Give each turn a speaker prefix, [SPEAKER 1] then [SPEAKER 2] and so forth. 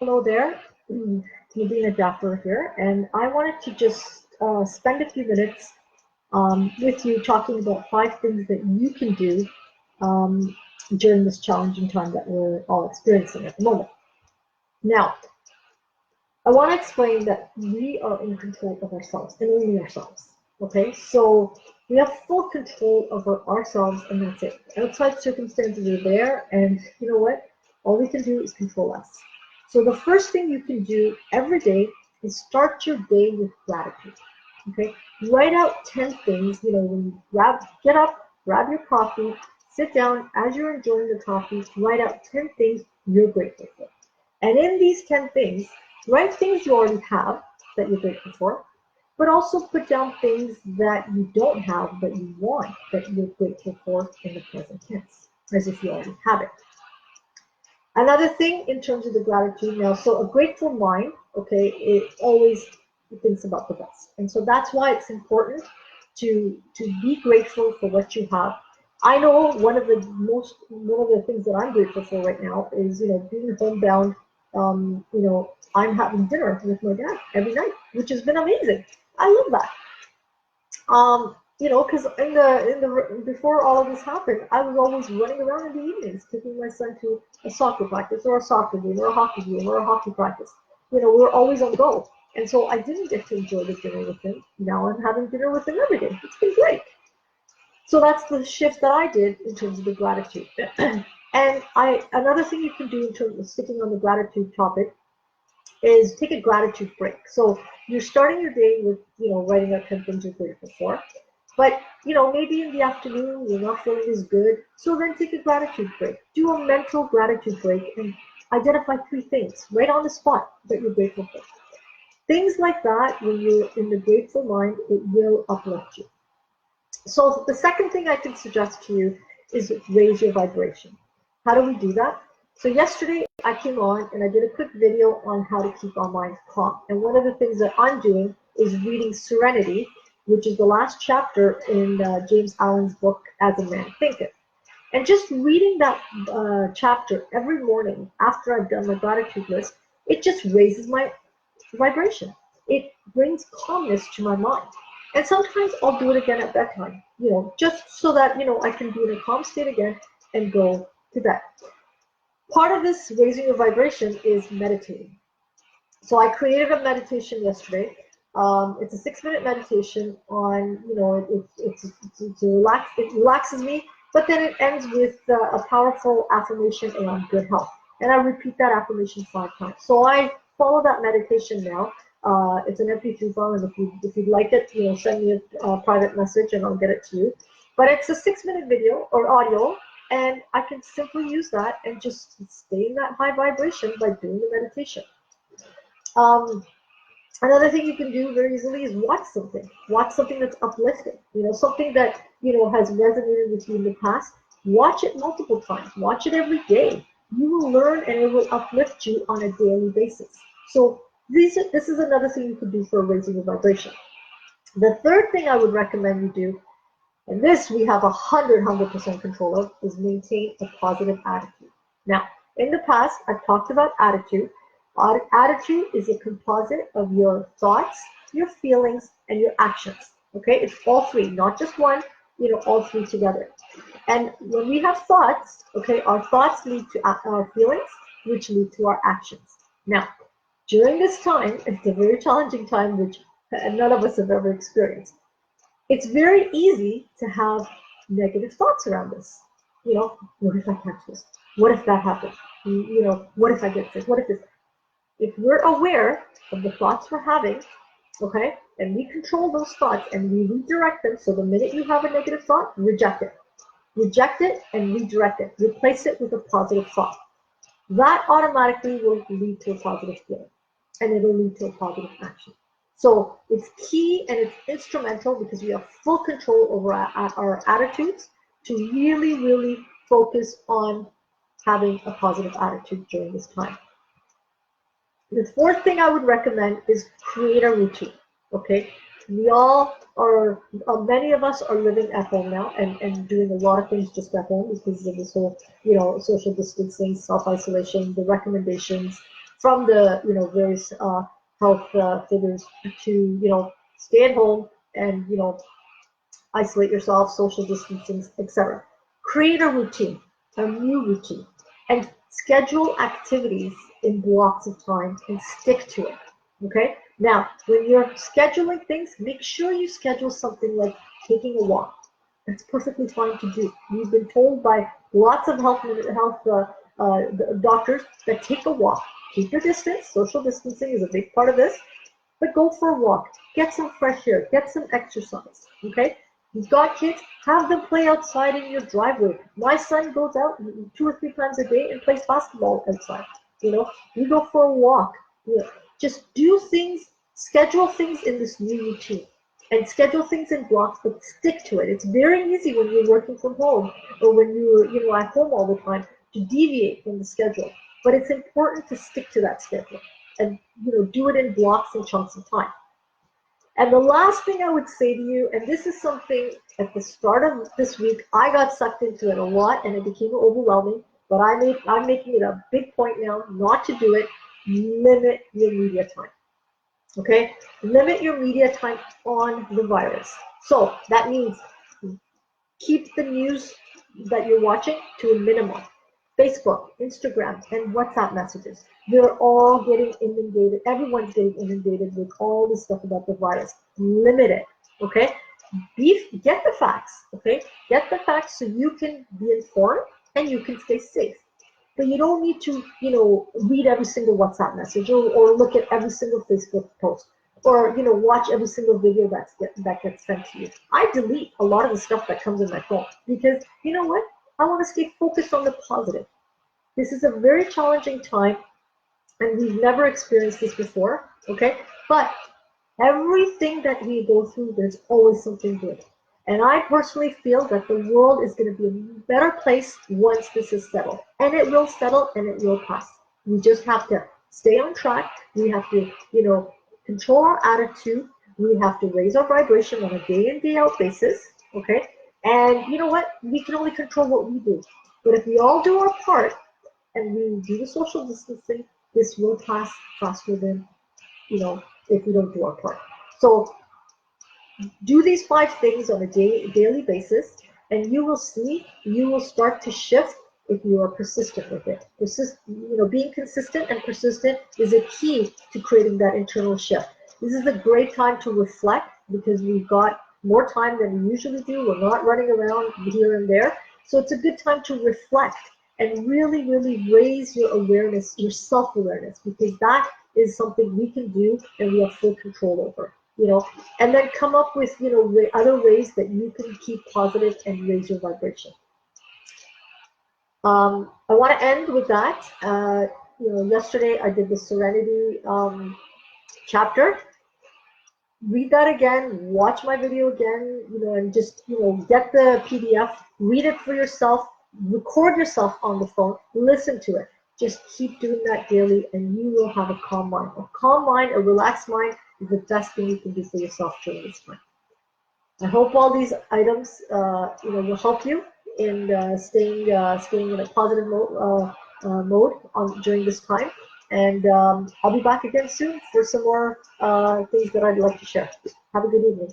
[SPEAKER 1] Hello there, Nadine Jaffer here, and I wanted to just spend a few minutes with you talking about 5 things that you can do um, during this challenging time that we're all experiencing at the moment. Now, I want to explain that we are in control of ourselves and only ourselves. Okay, so we have full control over ourselves, and that's it. Outside circumstances are there, and you know what? All we can do is control us. So the first thing you can do every day is start your day with gratitude. Okay, write out 10 things. When you get up, grab your coffee, sit down as you're enjoying the coffee, write out 10 things you're grateful for. And in these 10 things, write things you already have that you're grateful for, but also put down things that you don't have that you want that you're grateful for in the present tense, as if you already have it. Another thing in terms of the gratitude now, so a grateful mind, okay, it always thinks about the best. And so that's why it's important to be grateful for what you have. I know one of the things that I'm grateful for right now is, being homebound. I'm having dinner with my dad every night, which has been amazing. I love that. Because in the before all of this happened, I was always running around in the evenings, taking my son to a soccer practice or a soccer game or a hockey game or a hockey practice. We were always on go, and so I didn't get to enjoy the dinner with him. Now I'm having dinner with him every day. It's been great. So that's the shift that I did in terms of the gratitude. And another thing you can do in terms of sticking on the gratitude topic is take a gratitude break. So you're starting your day with, writing out 10 things you're grateful for. But, maybe in the afternoon you're not feeling as good. So then take a gratitude break. Do a mental gratitude break and identify 3 things right on the spot that you're grateful for. Things like that, when you're in the grateful mind, it will uplift you. So the second thing I can suggest to you is raise your vibration. How do we do that? So yesterday I came on and I did a quick video on how to keep our minds calm. And one of the things that I'm doing is reading Serenity, which is the last chapter in James Allen's book, As a Man Thinketh. And just reading that chapter every morning after I've done my gratitude list, it just raises my vibration. It brings calmness to my mind. And sometimes I'll do it again at bedtime, just so that, I can be in a calm state again and go to bed. Part of this raising your vibration is meditating. So I created a meditation yesterday. It's a 6-minute meditation on, it relaxes me, but then it ends with a powerful affirmation around good health. And I repeat that affirmation 5 times. So I follow that meditation now. It's an MP3 file, and if you'd like it, send me a private message and I'll get it to you. But it's a 6-minute video or audio, and I can simply use that and just stay in that high vibration by doing the meditation. Um, Another thing you can do very easily is watch something. Watch something that's uplifting. Something that has resonated with you in the past. Watch it multiple times. Watch it every day. You will learn, and it will uplift you on a daily basis. So this is another thing you could do for raising your vibration. The third thing I would recommend you do, and this we have 100% control of, is maintain a positive attitude. Now, in the past, I've talked about attitude. Our attitude is a composite of your thoughts, your feelings, and your actions. Okay, it's all three, not just one, all three together. And when we have thoughts, okay, our thoughts lead to our feelings, which lead to our actions. Now, during this time, it's a very challenging time, which none of us have ever experienced. It's very easy to have negative thoughts around this. What if I catch this? What if that happens? What if I get sick? What if this? If we're aware of the thoughts we're having, okay, and we control those thoughts and we redirect them, so the minute you have a negative thought, reject it. Reject it and redirect it. Replace it with a positive thought. That automatically will lead to a positive feeling, and it'll lead to a positive action. So it's key and it's instrumental because we have full control over our attitudes to really, really focus on having a positive attitude during this time. The fourth thing I would recommend is create a routine. Okay, we all are, many of us are living at home now and doing a lot of things just at home because of this whole, social distancing, self-isolation, the recommendations from the various health figures to stay at home and isolate yourself, social distancing, etc. Create a routine, a new routine, and schedule activities in blocks of time and stick to it. Okay? Now, when you're scheduling things, make sure you schedule something like taking a walk. That's perfectly fine to do. We've been told by lots of health doctors that take a walk. Keep your distance. Social distancing is a big part of this. But go for a walk. Get some fresh air. Get some exercise. Okay? You've got kids, have them play outside in your driveway. My son goes out 2 or 3 times a day and plays basketball outside. You go for a walk. Just do things, schedule things in this new routine. And schedule things in blocks, but stick to it. It's very easy when you're working from home or when you're at home all the time to deviate from the schedule. But it's important to stick to that schedule and do it in blocks and chunks of time. And the last thing I would say to you, and this is something at the start of this week, I got sucked into it a lot and it became overwhelming, but I'm making it a big point now not to do it. Limit your media time. Okay? Limit your media time on the virus. So that means keep the news that you're watching to a minimum. Facebook, Instagram, and WhatsApp messages. They're all getting inundated. Everyone's getting inundated with all this stuff about the virus. Limit it, okay? Get the facts, okay? Get the facts so you can be informed and you can stay safe. But you don't need to, read every single WhatsApp message or look at every single Facebook post or, watch every single video that gets sent to you. I delete a lot of the stuff that comes in my phone because, you know what? I want to stay focused on the positive. This is a very challenging time, and we've never experienced this before, okay? But everything that we go through, there's always something good. And I personally feel that the world is going to be a better place once this is settled. And it will settle and it will pass. We just have to stay on track. We have to, control our attitude. We have to raise our vibration on a day in, day out basis, okay? And you know what? We can only control what we do. But if we all do our part and we do the social distancing, this will pass faster than, if we don't do our part. So do these 5 things on a daily basis, and you will see you will start to shift if you are persistent with it. Being consistent and persistent is a key to creating that internal shift. This is a great time to reflect because we've got more time than we usually do. We're not running around here and there. So it's a good time to reflect and really, really raise your awareness, your self-awareness, because that is something we can do and we have full control over, and then come up with, other ways that you can keep positive and raise your vibration. I want to end with that. Yesterday I did the Serenity chapter. Read that again, watch my video again, and just, get the PDF, read it for yourself, record yourself on the phone, listen to it. Just keep doing that daily and you will have a calm mind. A calm mind, a relaxed mind is the best thing you can do for yourself during this time. I hope all these items, will help you in staying in a positive mode during this time. And I'll be back again soon for some more things that I'd like to share. Have a good evening.